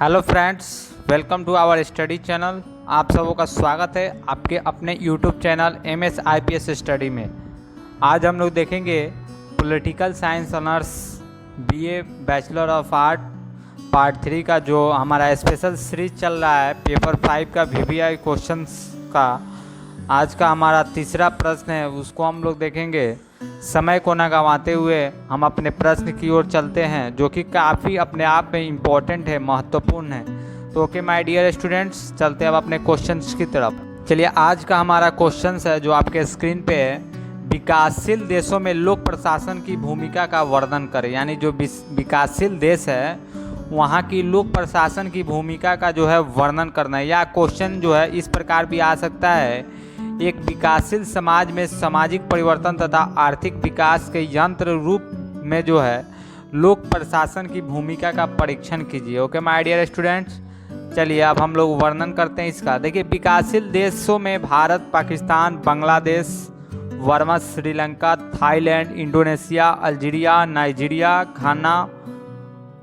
Hello friends, welcome to our study channel. आप सबों का स्वागत है आपके अपने YouTube channel MS IPS study में। आज हम लोग देखेंगे political science honours BA bachelor of art part 3 का जो हमारा स्पेशल सीरीज चल रहा है पेपर 5 का VBI क्वेश्चंस का। आज का हमारा तीसरा प्रश्न है, उसको हम लोग देखेंगे। समय को न गंवाते हुए हम अपने प्रश्न की ओर चलते हैं, जो कि काफ़ी अपने आप में इम्पोर्टेंट है, महत्वपूर्ण है। तो ओके माय डियर स्टूडेंट्स, चलते हैं अब अपने क्वेश्चंस की तरफ। चलिए, आज का हमारा क्वेश्चंस है जो आपके स्क्रीन पे है। विकासशील देशों में लोक प्रशासन की भूमिका का वर्णन करें। यानी जो विकासशील देश है वहाँ की लोक प्रशासन की भूमिका का जो है वर्णन करना है। या क्वेश्चन जो है इस प्रकार भी आ सकता है, एक विकासशील समाज में सामाजिक परिवर्तन तथा आर्थिक विकास के यंत्र रूप में जो है लोक प्रशासन की भूमिका का परीक्षण कीजिए। ओके माय डियर स्टूडेंट्स, चलिए अब हम लोग वर्णन करते हैं इसका। देखिए, विकासशील देशों में Bharat, Pakistan, Bangladesh, Burma, Sri Lanka, Thailand, Indonesia, Algeria, Nigeria, Ghana,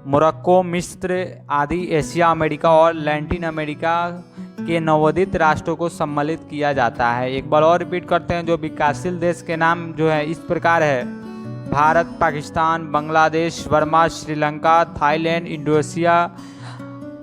Morocco, मिस्र आदि एशिया, अमेरिका और लैटिन अमेरिका के नवोदित राष्ट्रों को सम्मिलित किया जाता है। एक बार और रिपीट करते हैं। जो विकासशील देश के नाम जो है इस प्रकार है: Bharat, Pakistan, Bangladesh, Burma, Sri Lanka, Thailand, Indonesia,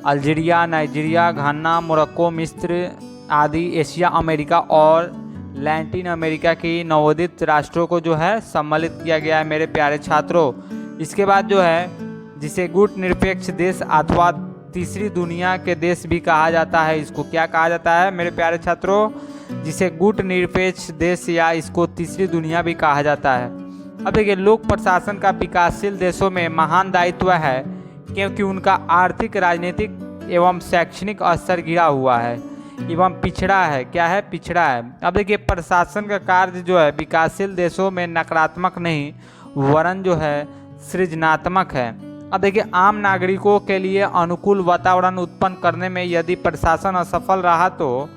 Algeria, Nigeria, Ghana, Morocco, मिस्र आदि एशिया, अमेरिका और लैटिन अमेरिका की नवोदित राष्ट्रों को जो है सम्मिलित किया गया है मेरे प्यारे छात्रों। इसके बाद जो है जिसे गुट निरपेक्ष देश अथवा तीसरी दुनिया के देश भी कहा जाता है, इसको क्या कहा जाता है मेरे प्यारे छात्रों? जिसे गुट निरपेक्ष देश या इसको तीसरी दुनिया भी कहा जाता है। अब देखिए, लोक प्रशासन का विकासशील देशों में महान दायित्व है, क्योंकि उनका आर्थिक, राजनीतिक एवं शैक्षणिक स्तर गिरा हुआ है एवं पिछड़ा है। क्या है? पिछड़ा है। अब देखिए, प्रशासन का कार्य जो है विकासशील देशों में नकारात्मक नहीं वरन जो है सृजनात्मक है। अब देखिए, आम नागरिकों के लिए अनुकूल वातावरण उत्पन्न करने में यदि प्रशासन असफल रहा तो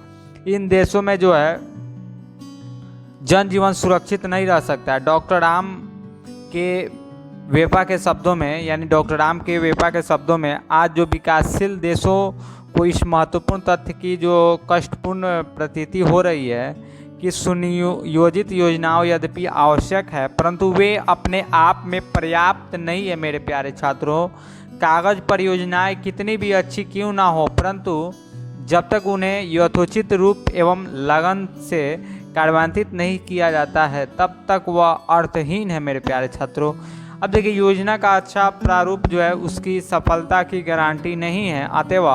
इन देशों में जो है जनजीवन सुरक्षित नहीं रह सकता है। डॉक्टर राम के वेपा के शब्दों में, यानी डॉक्टर राम के वेपा के शब्दों में, आज जो विकासशील देशों को इस महत्वपूर्ण तथ्य की जो कष्टपूर्ण प्रतीति हो रही है कि सुनियोजित योजनाओं यद्यपि आवश्यक है, परंतु वे अपने आप में पर्याप्त नहीं है मेरे प्यारे छात्रों। कागज पर योजनाएं कितनी भी अच्छी क्यों ना हो, परंतु जब तक उन्हें यथोचित रूप एवं लगन से कार्यान्वित नहीं किया जाता है तब तक वह अर्थहीन है मेरे प्यारे छात्रों। अब देखिए, योजना का अच्छा प्रारूप जो है उसकी सफलता की गारंटी नहीं है, अतएव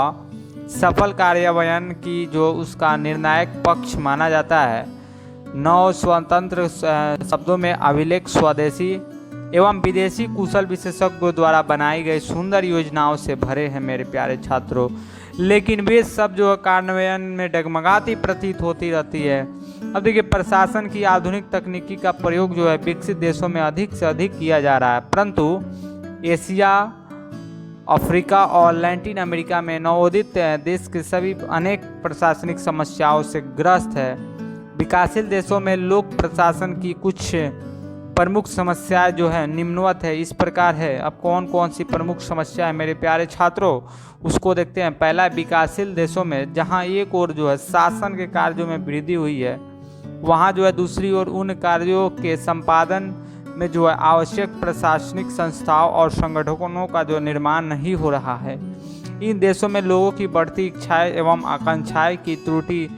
सफल कार्यान्वयन की जो उसका निर्णायक पक्ष माना जाता है। नव स्वतंत्र शब्दों में अभिलेख स्वदेशी एवं विदेशी कुशल विशेषज्ञों द्वारा बनाई गई सुंदर योजनाओं से भरे हैं मेरे प्यारे छात्रों, लेकिन वे सब जो कार्यान्वयन में डगमगाती प्रतीत होती रहती है। अब देखिए, प्रशासन की आधुनिक तकनीकी का प्रयोग जो है विकसित देशों में अधिक से अधिक किया जा रहा है, परंतु एशिया, अफ्रीका और लैटिन अमेरिका में नवोदित देश के सभी अनेक प्रशासनिक समस्याओं से ग्रस्त है। विकासशील देशों में लोक प्रशासन की कुछ प्रमुख समस्याएं जो है निम्नवत है, इस प्रकार है। अब कौन कौन सी प्रमुख समस्या है मेरे प्यारे छात्रों, उसको देखते हैं। पहला, विकासशील देशों में जहां एक ओर जो है शासन के कार्यों में वृद्धि हुई है, वहां जो है दूसरी ओर उन कार्यों के संपादन में जो है आवश्यक प्रशासनिक संस्थाओं और संगठनों का जो निर्माण नहीं हो रहा है। इन देशों में लोगों की बढ़ती इच्छाएं एवं आकांक्षाएं की त्रुटि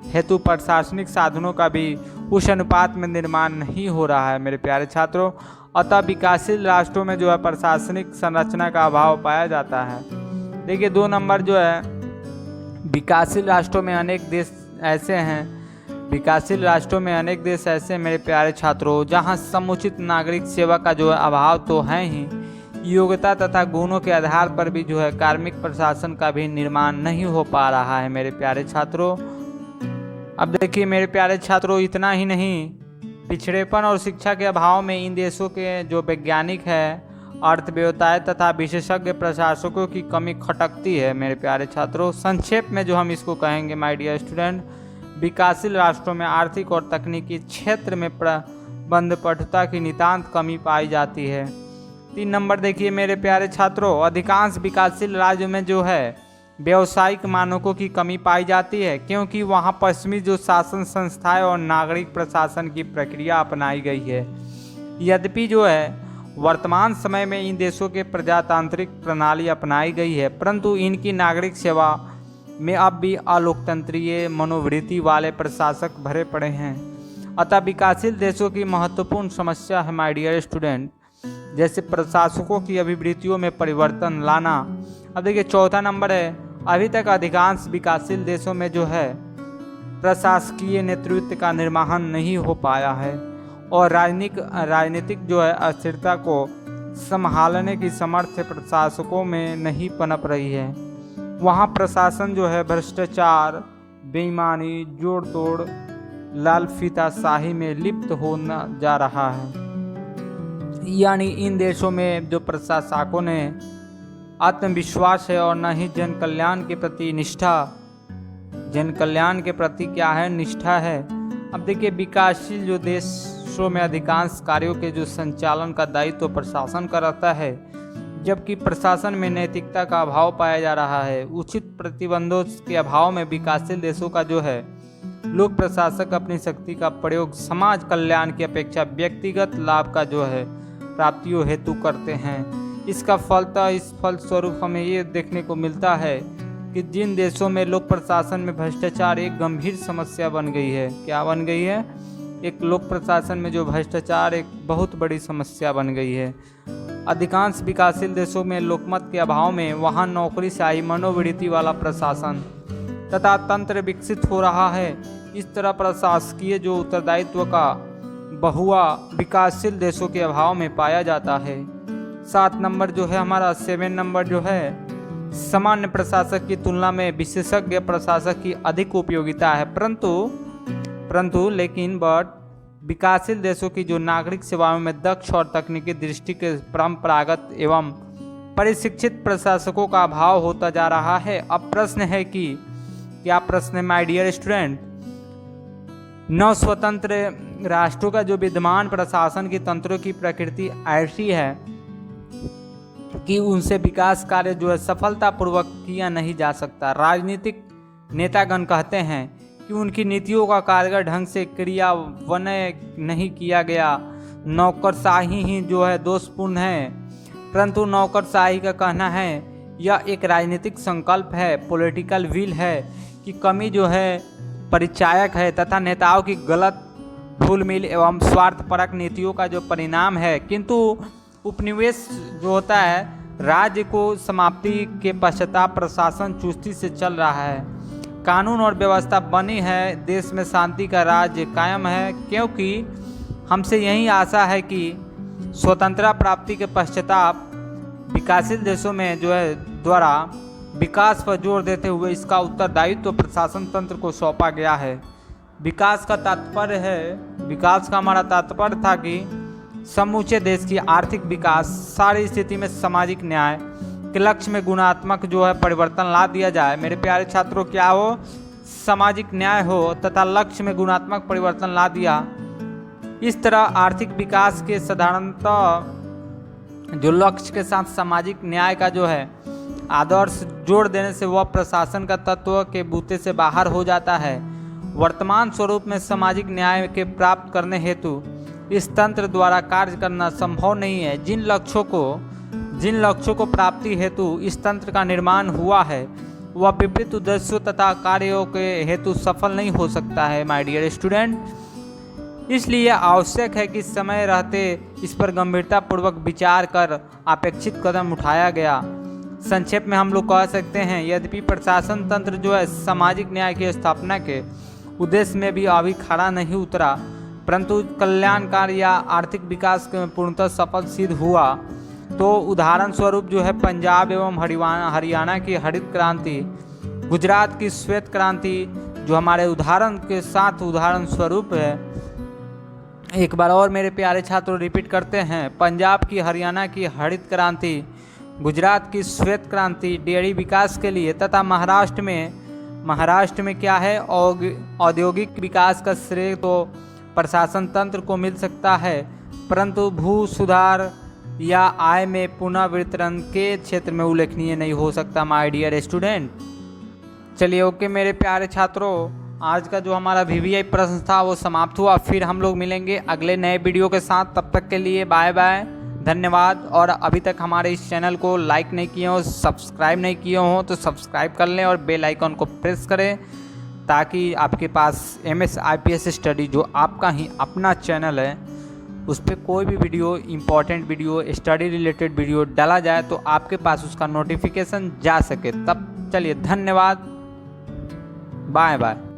हेतु प्रशासनिक साधनों का भी उस अनुपात में निर्माण नहीं हो रहा है मेरे प्यारे छात्रों। अतः विकासशील राष्ट्रों में जो है प्रशासनिक संरचना का अभाव पाया जाता है। देखिए, 2 नंबर जो है विकासशील राष्ट्रों में अनेक देश ऐसे हैं मेरे प्यारे छात्रों जहां समुचित नागरिक सेवा का जो है अभाव तो है ही, योग्यता तथा गुणों के आधार पर भी जो है कार्मिक प्रशासन का भी निर्माण नहीं हो पा रहा है मेरे प्यारे छात्रों। अब देखिए मेरे प्यारे छात्रों, इतना ही नहीं, पिछड़ेपन और शिक्षा के अभाव में इन देशों के जो वैज्ञानिक है, अर्थव्यवस्थाएं तथा विशेषज्ञ प्रशासकों की कमी खटकती है मेरे प्यारे छात्रों। संक्षेप में जो हम इसको कहेंगे माय डियर स्टूडेंट, विकासशील राष्ट्रों में आर्थिक और तकनीकी क्षेत्र में प्रबंधपटुता की नितांत कमी पाई जाती है। 3 नंबर देखिए मेरे प्यारे छात्रों, अधिकांश विकासशील राज्यों में जो है व्यावसायिक मानकों की कमी पाई जाती है, क्योंकि वहाँ पश्चिमी जो शासन संस्थाएं और नागरिक प्रशासन की प्रक्रिया अपनाई गई है। यद्यपि जो है वर्तमान समय में इन देशों के प्रजातांत्रिक प्रणाली अपनाई गई है, परंतु इनकी नागरिक सेवा में अब भी अलोकतंत्रीय मनोवृत्ति वाले प्रशासक भरे पड़े हैं। अतः विकासशील देशों की महत्वपूर्ण समस्या है माय डियर स्टूडेंट, जैसे प्रशासकों की अभिवृत्तियों में परिवर्तन लाना। अब देखिए चौथा नंबर है, अभी तक अधिकांश विकासशील देशों में जो है प्रशासकीय नेतृत्व का निर्माण नहीं हो पाया है और राजनीतिक जो है अस्थिरता को संभालने की समर्थ प्रशासकों में नहीं पनप रही है। वहाँ प्रशासन जो है भ्रष्टाचार, बेईमानी, जोड़ तोड़, लाल फीताशाही में लिप्त होना जा रहा है। यानी इन देशों में जो प्रशासकों ने आत्मविश्वास है और न ही जन कल्याण के प्रति निष्ठा, जन कल्याण के प्रति क्या है निष्ठा है। अब देखिए विकासशील जो देशों में अधिकांश कार्यों के जो संचालन का दायित्व तो प्रशासन का रहता है, जबकि प्रशासन में नैतिकता का अभाव पाया जा रहा है। उचित प्रतिबंधों के अभाव में विकासशील देशों का जो है लोक प्रशासक अपनी शक्ति का प्रयोग समाज कल्याण की अपेक्षा व्यक्तिगत लाभ का जो है प्राप्तियों हेतु करते हैं। इसका फलतः इस फलस्वरूप हमें ये देखने को मिलता है कि जिन देशों में लोक प्रशासन में भ्रष्टाचार एक गंभीर समस्या बन गई है, क्या बन गई है, एक लोक प्रशासन में जो भ्रष्टाचार एक बहुत बड़ी समस्या बन गई है। अधिकांश विकासशील देशों में लोकमत के अभाव में वहाँ नौकरीशाही मनोवृत्ति वाला प्रशासन तथा तंत्र विकसित हो रहा है। इस तरह प्रशासकीय जो उत्तरदायित्व का बहुआ विकासशील देशों के अभाव में पाया जाता है। 7 नंबर जो है हमारा 7 नंबर जो है सामान्य प्रशासक की तुलना में विशेषज्ञ प्रशासक की अधिक उपयोगिता है, परंतु लेकिन विकासशील देशों की जो नागरिक सेवाओं में दक्ष और तकनीकी दृष्टि के परंपरागत एवं प्रशिक्षित प्रशासकों का अभाव होता जा रहा है। अब प्रश्न है कि क्या प्रश्न है माय डियर स्टूडेंट, नव स्वतंत्र राष्ट्रों का जो विद्यमान प्रशासन की तंत्रों की प्रकृति ऐसी है कि उनसे विकास कार्य जो है सफलतापूर्वक किया नहीं जा सकता। राजनीतिक नेतागण कहते हैं कि उनकी नीतियों का कारगर ढंग से क्रियान्वयन नहीं किया गया। नौकरशाही ही जो है दोषपूर्ण है, परंतु नौकरशाही का कहना है यह एक राजनीतिक संकल्प है, पॉलिटिकल विल है कि कमी जो है परिचायक है तथा नेताओं की गलत भूल मिल एवं स्वार्थपरक नीतियों का जो परिणाम है। किंतु उपनिवेश जो होता है राज्य को समाप्ति के पश्चाताप प्रशासन चुस्ती से चल रहा है, कानून और व्यवस्था बनी है, देश में शांति का राज्य कायम है, क्योंकि हमसे यही आशा है कि स्वतंत्रता प्राप्ति के पश्चाताप विकासशील देशों में जो है द्वारा विकास पर जोर देते हुए इसका उत्तरदायित्व प्रशासन तंत्र को सौंपा गया है। विकास का तात्पर्य है, विकास का हमारा तात्पर्य था कि समूचे देश की आर्थिक विकास, सारी स्थिति में सामाजिक न्याय के लक्ष्य में गुणात्मक जो है परिवर्तन ला दिया जाए। मेरे प्यारे छात्रों, क्या हो, सामाजिक न्याय हो तथा लक्ष्य में गुणात्मक परिवर्तन ला दिया। इस तरह आर्थिक विकास के साधारणतः जो लक्ष्य के साथ सामाजिक न्याय का जो है आदर्श जोड़ देने से वह प्रशासन का तत्व के बूते से बाहर हो जाता है। वर्तमान स्वरूप में सामाजिक न्याय के प्राप्त करने हेतु इस तंत्र द्वारा कार्य करना संभव नहीं है। जिन लक्ष्यों को प्राप्ति हेतु इस तंत्र का निर्माण हुआ है वह विपरीत उद्देश्यों तथा कार्यों के हेतु सफल नहीं हो सकता है माय डियर स्टूडेंट। इसलिए आवश्यक है कि समय रहते इस पर गंभीरतापूर्वक विचार कर अपेक्षित कदम उठाया गया। संक्षेप में हम लोग कह सकते हैं, यद्यपि प्रशासन तंत्र जो है सामाजिक न्याय की स्थापना के उद्देश्य में भी अभी खड़ा नहीं उतरा, परंतु कल्याणकारी या आर्थिक विकास के पूर्णतः सफल सिद्ध हुआ। तो उदाहरण स्वरूप जो है पंजाब एवं हरियाणा की हरित क्रांति, गुजरात की श्वेत क्रांति जो हमारे उदाहरण के साथ उदाहरण स्वरूप है। एक बार और मेरे प्यारे छात्रों रिपीट करते हैं, पंजाब की हरियाणा की हरित क्रांति, गुजरात की श्वेत क्रांति डेयरी विकास के लिए तथा महाराष्ट्र में क्या है औद्योगिक विकास का श्रेय तो प्रशासन तंत्र को मिल सकता है, परंतु भू सुधार या आय में पुनर्वितरण के क्षेत्र में उल्लेखनीय नहीं हो सकता माय डियर स्टूडेंट। चलिए ओके मेरे प्यारे छात्रों, आज का जो हमारा वीवीआई प्रश्न था वो समाप्त हुआ। फिर हम लोग मिलेंगे अगले नए वीडियो के साथ। तब तक के लिए बाय बाय, धन्यवाद। और अभी तक हमारे इस चैनल को लाइक नहीं किए हो, सब्सक्राइब नहीं किए हो तो सब्सक्राइब कर लें और बेल आइकन को प्रेस करें, ताकि आपके पास MS IPS स्टडी जो आपका ही अपना चैनल है उस पर कोई भी video, important video, study related video डाला जाए तो आपके पास उसका नोटिफिकेशन जा सके। तब चलिए धन्यवाद, बाय बाय।